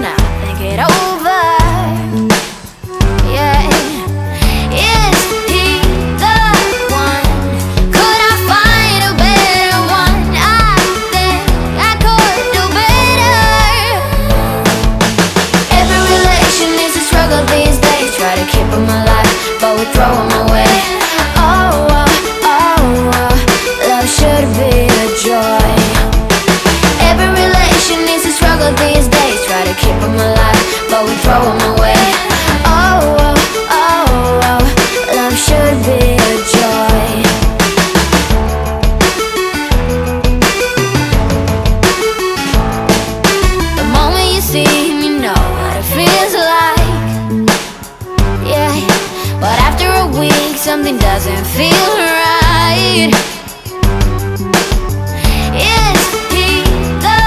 now, think it over. Yeah, is he the one? Could I find a better one? I think I could do better. Every relation is a struggle these days. Try to keep them alive, but we throw them away. Love should be a joy. Every relation is a struggle these days. Try to keep them alive, but we throw them away. Love should be a joy. The moment you see him, you know what it feels like. Yeah, but after a week, something doesn't feel right. Is he the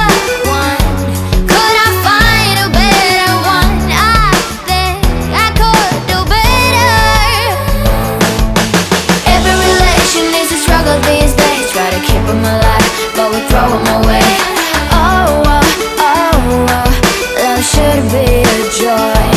one? Could I find a better one? I think I could do better. Every relation is a struggle these days. Try to keep them alive, but we throw them away. Love should be a joy.